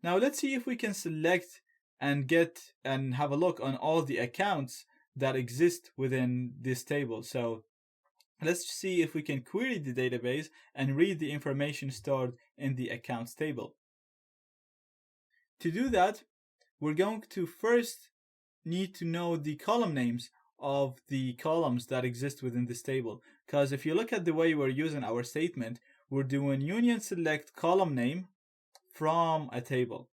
Now let's see if we can select and get and have a look on all the accounts that exist within this table. So let's see if we can query the database and read the information stored in the accounts table. To do that, we're going to first need to know the column names of the columns that exist within this table. Because if you look at the way we're using our statement, we're doing union select column name from a table.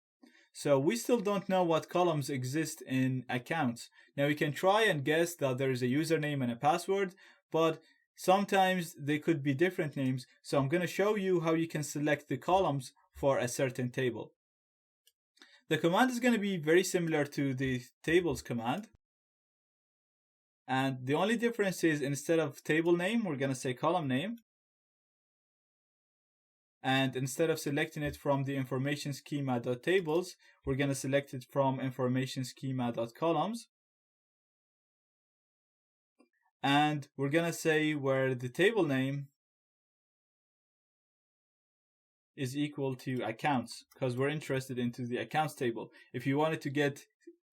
So we still don't know what columns exist in accounts. Now we can try and guess that there is a username and a password, but sometimes they could be different names. So I'm going to show you how you can select the columns for a certain table. The command is going to be very similar to the tables command. And the only difference is instead of table name, we're going to say column name. And instead of selecting it from the information schema.tables, we're going to select it from information schema.columns. And we're going to say where the table name is equal to accounts, because we're interested into the accounts table. If you wanted to get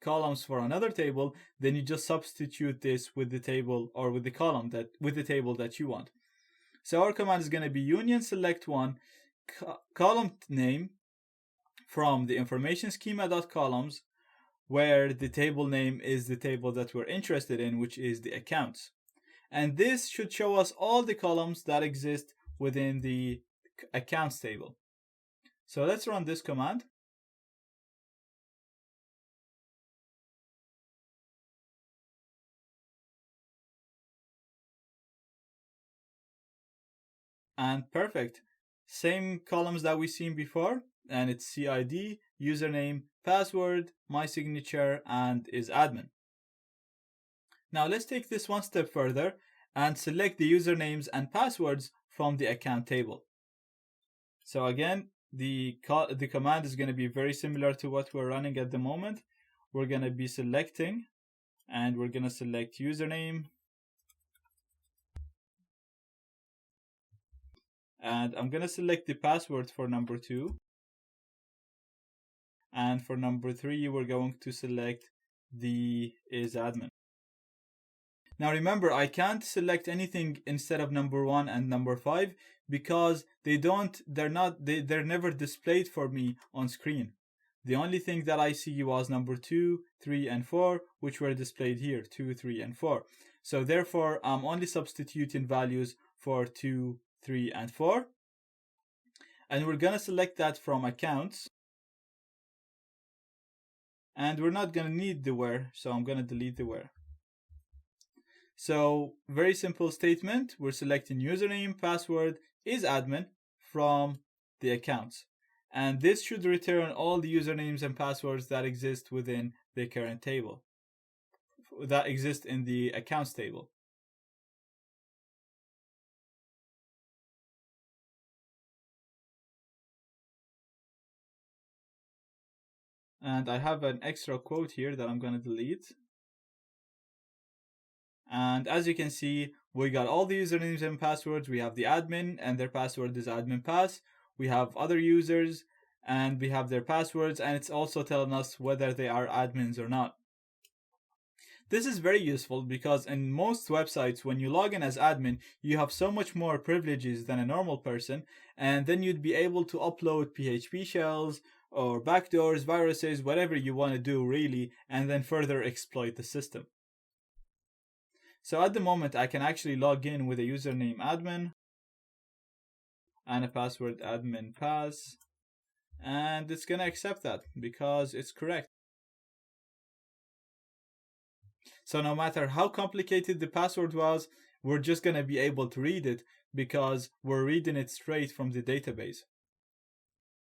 columns for another table, then you just substitute this with the table or with the column that with the table that you want. So our command is going to be union select one column name from the information schema.columns, where the table name is the table that we're interested in, which is the accounts. And this should show us all the columns that exist within the accounts table. So let's run this command. And perfect. Same columns that we've seen before, and it's CID, username, password, my signature, and is admin. Now let's take this one step further and select the usernames and passwords from the account table. So again, the command is going to be very similar to what we're running at the moment. We're going to be selecting, and we're going to select username. And I'm going to select the password for number 2. And for number 3, we're going to select the is admin. Now remember, I can't select anything instead of number 1 and number 5 because they're never displayed for me on screen. The only thing that I see was number 2, 3, and 4, which were displayed here, 2, 3, and 4. So therefore, I'm only substituting values for 2, 3, and 4. And we're going to select that from accounts. And we're not going to need the where, so I'm going to delete the where. So very simple statement. We're selecting username, password, is admin from the accounts. And this should return all the usernames and passwords that exist within the current table, that exist in the accounts table. And I have an extra quote here that I'm going to delete. And as you can see, we got all the usernames and passwords. We have the admin and their password is admin pass. We have other users and we have their passwords, and it's also telling us whether they are admins or not. This is very useful because in most websites, when you log in as admin, you have so much more privileges than a normal person, and then you'd be able to upload PHP shells or backdoors, viruses, whatever you want to do really, and then further exploit the system. So at the moment, I can actually log in with a username admin and a password admin pass, and it's going to accept that because it's correct. So no matter how complicated the password was, we're just going to be able to read it because we're reading it straight from the database.